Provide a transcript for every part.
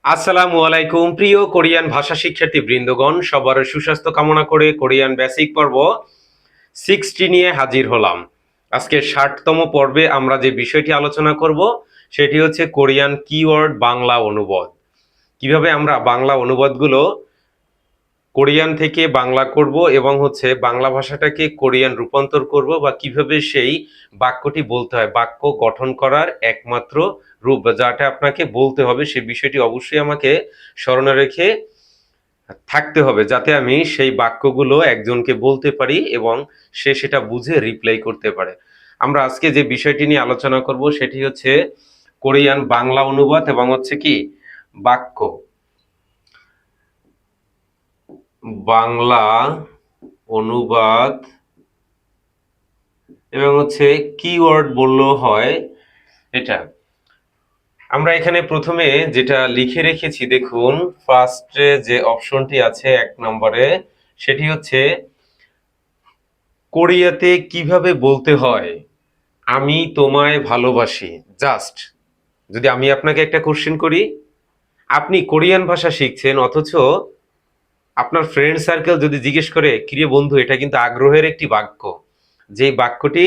আসসালামু আলাইকুম প্রিয় কোরিয়ান ভাষা শিক্ষার্থী বৃন্দগণ, সবার সুস্বাস্থ্য কামনা করে কোরিয়ান বেসিক পর্ব 60 নিয়ে হাজির হলাম। আজকে 60তম পর্বে আমরা যে বিষয়টি আলোচনা করব সেটি হচ্ছে কোরিয়ান কিওয়ার্ড বাংলা অনুবাদ। কিভাবে আমরা বাংলা অনুবাদগুলো কোরিয়ান থেকে বাংলা করব এবং বাংলা ভাষাটাকে কোরিয়ান রূপান্তর করব, বা কিভাবে সেই বাক্যটি বলতে হয়, বাক্য গঠন করার একমাত্র রূপ যাটা আপনাকে বলতে হবে, সেই বিষয়টি অবশ্যই আমাকে স্মরণে রেখে থাকতে হবে, যাতে আমি সেই বাক্যগুলো একজনকে বলতে পারি এবং সে সেটা বুঝে রিপ্লাই করতে পারে। আমরা আজকে যে বিষয়টি নিয়ে আলোচনা করব সেটি হচ্ছে কোরিয়ান বাংলা অনুবাদ এবং কি বাক্য বাংলা অনুবাদ এবং কিওয়ার্ড বললেও হয়। এটা আমরা এখানে প্রথমে যেটা লিখে রেখেছি, দেখুন ফার্স্টে যে অপশনটি আছে 1 নম্বরে, সেটি হচ্ছে কোরিয়াতে কিভাবে বলতে হয় আমি তোমায় ভালোবাসি। জাস্ট যদি আমি আপনাকে একটা কোশ্চেন করি, আপনি কোরিয়ান ভাষা শিখছেন, অথচ আপনার ফ্রেন্ড সার্কেল যদি জিজ্ঞেস করে, কিরে বন্ধু, এটা কিন্তু আগ্রহের একটি বাক্য, যে বাক্যটি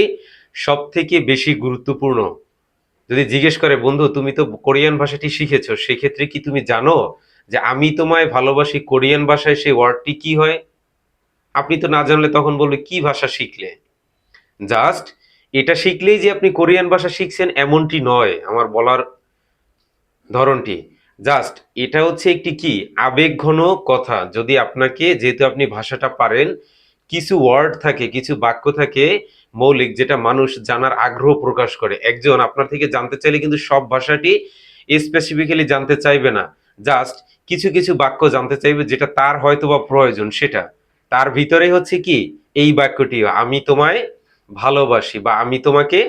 সব থেকে বেশি গুরুত্বপূর্ণ। যদি জিজ্ঞেস করে, বন্ধু তুমি তো কোরিয়ান ভাষাটি শিখেছো, সেক্ষেত্রে কি তুমি জানো যে আমি তোমায় ভালোবাসি কোরিয়ান ভাষায় সেই ওয়ার্ডটি কি হয়? আপনি তো না জানলে তখন বলবে কি ভাষা শিখলে। জাস্ট এটা শিখলেই যে আপনি কোরিয়ান ভাষা শিখছেন এমনটি নয় আমার বলার ধরনটি। জাস্ট এটা হচ্ছে একটি কি আবেগঘন কথা। যদি আপনাকে, যেহেতু আপনি ভাষাটা পারেন, কিছু ওয়ার্ড থাকে, কিছু বাক্য থাকে মৌলিক, যেটা মানুষ জানার আগ্রহ প্রকাশ করে। একজন আপনার থেকে জানতে চাইলে কিন্তু সব ভাষাটি স্পেসিফিক্যালি জানতে চাইবে না, জাস্ট কিছু কিছু বাক্য জানতে চাইবে, যেটা তার হয়তো বা প্রয়োজন। সেটা তার ভিতরে হচ্ছে কি এই বাক্যটি, আমি তোমায় ভালোবাসি বা আমি তোমাকে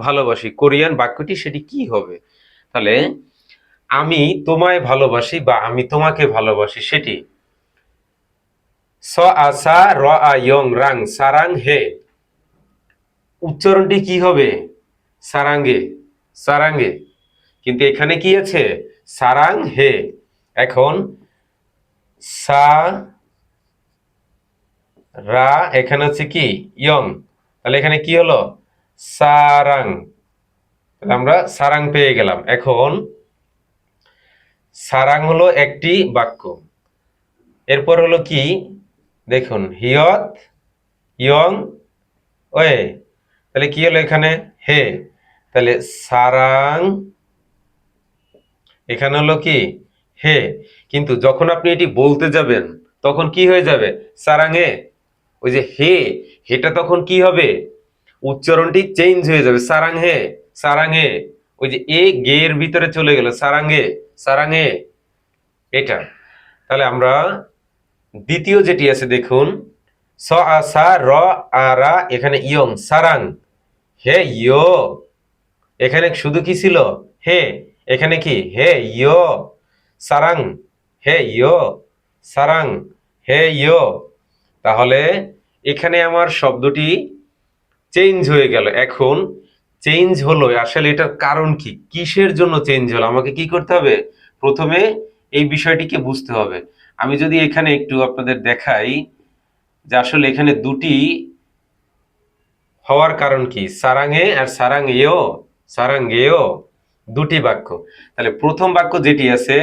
ভালোবাসি, কোরিয়ান বাক্যটি সেটি কি হবে? তাহলে আমি তোমায় ভালোবাসি বা আমি তোমাকে ভালোবাসি, সেটি স আসা র আয়ং রাং সারাং হে। উচ্চারণটি কি হবে? সারাঙ্গে, সারাঙ্গে। কিন্তু এখানে কি আছে? সারাং হে। এখন সা রা, এখানে হচ্ছে কি ইয়ং, তাহলে এখানে কি হলো? সারাং। তাহলে আমরা সারাং পেয়ে গেলাম। এখন সারাং হলো একটি বাক্য, এরপর হলো কি দেখুন, হিয়ত ইয়ং ওয়ে, তাহলে কি হলো এখানে? হে। তাহলে সারাং, এখানে হলো কি হে। কিন্তু যখন আপনি এটি বলতে যাবেন তখন কি হয়ে যাবে? সারাঙে। ওই যে হে, হেটা তখন কি হবে? উচ্চারণটি চেঞ্জ হয়ে যাবে, সারাং হে, সারাঙে। ওই যে এ গে এর ভিতরে চলে গেল, সারাঙে, সারাঙে, এটা। তাহলে আমরা দ্বিতীয় যেটি আছে দেখুন, স আসা র আরা, এখানে ইয়ং সারাং হে ইয়ো। এখানে শুধু কি ছিল? হে। এখানে কি? হে ইয়ো সারাং, হে ইয়ো সারাং, হে ইয়ো। তাহলে এখানে আমার শব্দটি চেঞ্জ হয়ে গেল। এখন চেঞ্জ হলো, আসলে এটার কারণ কি, কিসের জন্য চেঞ্জ হলো, আমাকে কি করতে হবে? প্রথমে এই বিষয়টিকে বুঝতে হবে। আমি যদি এখানে একটু আপনাদের দেখাই যে আসলে এখানে দুটি হওয়ার কারণ কি, সারাঙে আর সারাঙেও, সারাঙ্গেও দুটি বাক্য। তাহলে প্রথম বাক্য যেটি আছে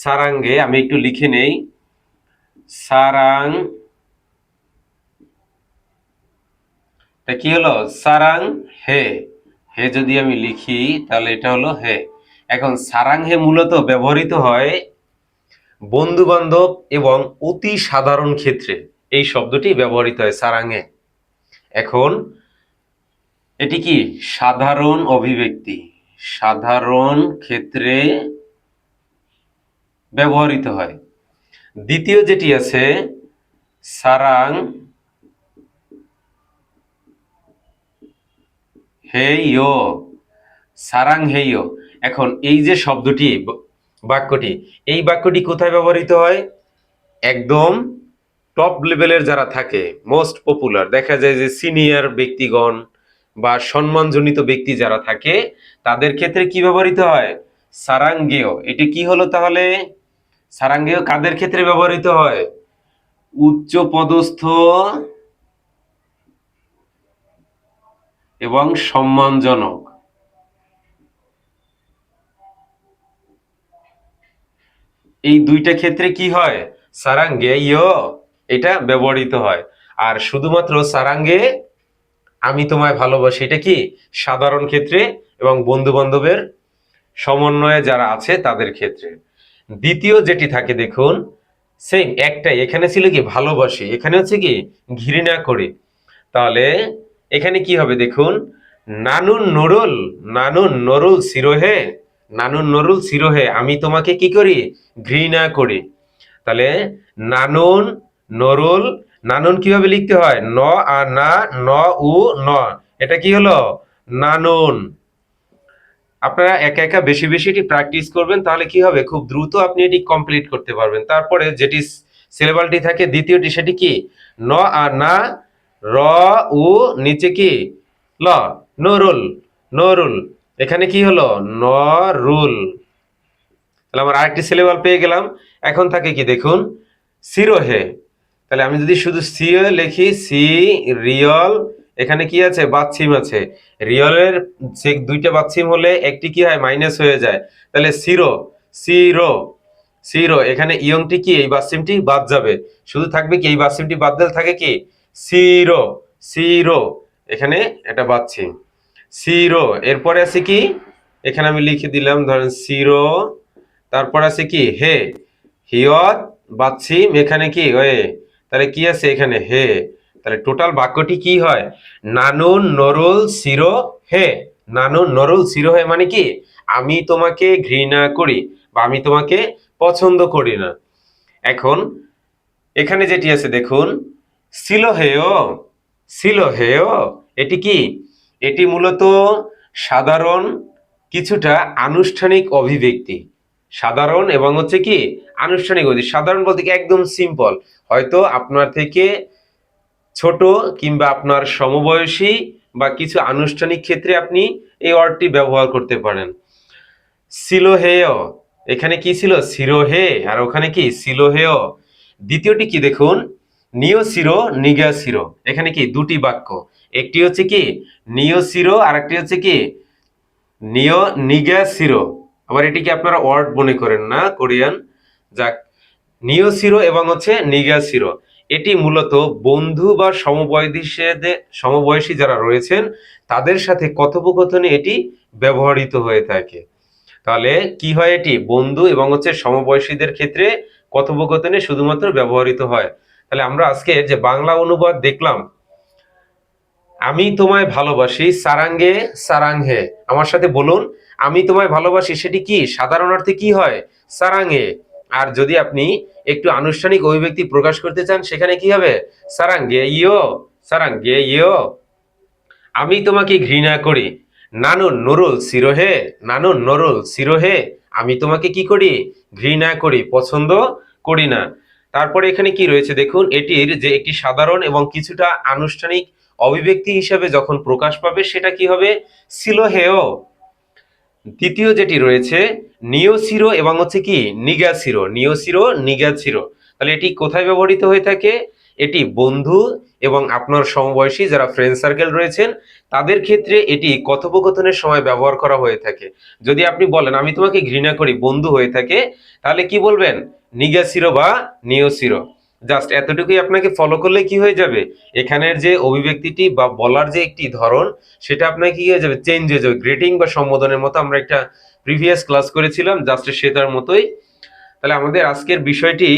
সারাঙ্গে, আমি একটু লিখে নেই, সারাং, তা কি হলো? সারাং হে। হে যদি আমি লিখি তাহলে এটা হলো হে। এখন সারাং হে মূলত ব্যবহৃত হয় বন্ধু বান্ধব এবং অতি সাধারণ ক্ষেত্রে, এই শব্দটি ব্যবহৃত হয় সারাঙে। এখন এটি কি সাধারণ অভিব্যক্তি, সাধারণ ক্ষেত্রে ব্যবহৃত হয়। দ্বিতীয় যেটি আছে সারাং হেইও, সারাং হেইও। এখন এই যে শব্দটি, বাক্যটি, এই বাক্যটি কোথায় ব্যবহৃত হয়? একদম টপ লেভেলের যারা থাকে, মোস্ট পপুলার, দেখা যায় যে সিনিয়র ব্যক্তিগণ বা সম্মানজনিত ব্যক্তি যারা থাকে, তাদের ক্ষেত্রে কি ব্যবহৃত হয়? সারাঙ্গেয়। এটি কি হলো তাহলে? সারাঙ্গেয় কাদের ক্ষেত্রে ব্যবহৃত হয়? উচ্চ পদস্থ এবং সম্মানজনক এই দুইটা ক্ষেত্রে কি হয়? সারাঙ্গেয় এটা ব্যবহৃত হয়। আর শুধুমাত্র সারাঙ্গে আমি তোমায় ভালোবাসি এটা কি সাধারণ ক্ষেত্রে এবং বন্ধু বান্ধবের সমন্বয়ে যারা আছে তাদের ক্ষেত্রে। দ্বিতীয় যেটি থাকে দেখুন, সেম একটাই, এখানে ছিল কি ভালোবাসি, এখানে হচ্ছে কি ঘৃণা করি। তাহলে এখানে কি হবে দেখুন, নানুন নরুল, নানুন নরুল সিরোহে, নানুন নরুল সিরোহে, আমি তোমাকে কি করি? ঘৃণা করি। তাহলে নানুন নরুল, নানুন কিভাবে লিখতে হয়? ন আর না, ন উ ন, এটা কি হলো? নানুন। আপনারা একা একা বেশি বেশি এটি প্র্যাকটিস করবেন, তাহলে কি হবে, খুব দ্রুত আপনি এটি কমপ্লিট করতে পারবেন। তারপরে যেটি সিলেবালটি থাকে দ্বিতীয়টি, সেটি কি? ন আর না, র উ নিচে কি ল, নরুল, নরুল, এখানে কি হলো? নরুল। তাহলে আমার আরেকটি সিলেবাল পেয়ে গেলাম। এখন থাকে কি দেখুন, সিরোহে। তাহলে আমি যদি শুধু সিও লিখি, সি রিয়ল, এখানে কি আছে? বাচ্ছিম আছে। রিয়লের যে দুইটা বাচ্ছিম হলে একটি কি হয়? মাইনাস হয়ে যায়। তাহলে সিরো, সিরো, সিরো, এখানে ইয়ংটি কি এই বাচ্ছিমটি বাদ যাবে, শুধু থাকবে কি এই বাচ্ছিমটি বাদ দিলে থাকে কি সিরো, সিরো, এখানে এটা বাচ্ছিম সিরো। এরপরে আছে কি, এখানে আমি লিখে দিলাম ধরেন সিরো, তারপর আছে কি হে, হিয়ত বাচ্ছিম, এখানে কি ওয়ে, তাহলে কি আছে এখানে হে। তাহলে টোটাল বাক্যটি কি হয়? নানুন নরুল সিরো হে, নানুন নরুল সিরো হে, মানে কি আমি তোমাকে ঘৃণা করি বা আমি তোমাকে পছন্দ করি না। এখন এখানে যেটি আছে দেখুন, সিলোহেয়, সিলোহেয়, এটি কি? এটি মূলত সাধারণ কিছুটা আনুষ্ঠানিক অভিব্যক্তি, সাধারণ এবং হচ্ছে কি আনুষ্ঠানিক অভিব্যক্তি। সাধারণ বলতে কি একদম সিম্পল, হয়তো আপনার থেকে ছোট কিংবা আপনার সমবয়সী বা কিছু আনুষ্ঠানিক ক্ষেত্রে আপনি এই ওয়ার্ডটি ব্যবহার করতে পারেন। সিলোহেয়, এখানে কি ছিল? সিরোহে, আর ওখানে কি সিলোহেয়। দ্বিতীয়টি কি দেখুন, নিও সিরো নিগা সিরো, এখানে কি দুটি বাক্য, একটি হচ্ছে কি নিও সিরো আর একটি হচ্ছে কি নিও নিগা সিরো। আবার এটি কি আপনারা ওয়ার্ড মনে করেন না কোরিয়ান, যাক, নিও সিরো এবং হচ্ছে নিগা সিরো, এটি মূলত বন্ধু বা সমবয়সী যারা রয়েছেন তাদের সাথে কথোপকথনে এটি ব্যবহৃত হয়ে থাকে। তাহলে কি হয়, এটি বন্ধু এবং হচ্ছে সমবয়সীদের ক্ষেত্রে কথোপকথনে শুধুমাত্র ব্যবহৃত হয়। তাহলে আমরা আজকে যে বাংলা অনুবাদ দেখলাম, আমি তোমায় ভালোবাসি, সারাঙ্গে সারাংহে, আমার সাথে বলুন, আমি তোমায় ভালোবাসি, সেটি কি সাধারণ অর্থে কি হয়? সারাঙ্গে। আর যদি আপনি একটু আনুষ্ঠানিক অভিব্যক্তি প্রকাশ করতে চান, সেখানে কি হবে? সারাঙ্গে ইয়ো, সারাঙ্গে ইয়ো। আমি তোমাকে ঘৃণা করি, নানুন নরুল সিরোহে, নানুন নরুল সিরোহে, আমি তোমাকে কি করি? ঘৃণা করি, পছন্দ করি না। তারপরে এখানে কি রয়েছে দেখুন, এটির যে একটি সাধারণ এবং কিছুটা আনুষ্ঠানিক অভিব্যক্তি হিসেবে যখন প্রকাশ পাবে সেটা কি হবে? সিলোহেয়। তৃতীয় যেটি রয়েছে নিওসিরো এবং হচ্ছে কি নিগাসিরো, নিওসিরো নিগাসিরো, তাহলে এটি কোথায় ব্যবহৃত হয়ে থাকে? এটি বন্ধু এবং আপনার সমবয়সী যারা ফ্রেন্ড সার্কেল রয়েছেন তাদের ক্ষেত্রে এটি কথোপকথনের সময় ব্যবহার করা হয়ে থাকে। যদি আপনি বলেন আমি তোমাকে ঘৃণা করি, বন্ধু হয়ে থাকে, তাহলে কি বলবেন? নিগাসিরো বা নিওসিরো। জাস্ট এতটুকুই আপনাকে ফলো করলে কি হয়ে যাবে, এখানের যে অভিব্যক্তিটি বা বলার যে একটি ধরন সেটা আপনার কি হয়ে যাবে? চেঞ্জ হয়ে যাবে। গ্রেটিং বা সম্বোধনের মতো আমরা একটা প্রিভিয়াস ক্লাস করেছিলাম, জাস্ট সেটার মতোই। তাহলে আমাদের আজকের বিষয়টি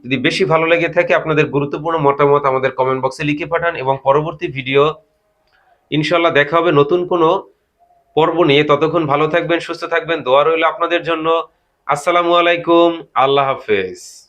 যদি বেশি ভালো লেগে থাকে, আপনাদের গুরুত্বপূর্ণ মতামত আমাদের কমেন্ট বক্সে লিখে পাঠান, এবং পরবর্তী ভিডিও ইনশাল্লাহ দেখা হবে নতুন কোনো পর্ব নিয়ে। ততক্ষণ ভালো থাকবেন, সুস্থ থাকবেন, দোয়া রইল আপনাদের জন্য। আসসালামু আলাইকুম, আল্লাহ হাফেজ।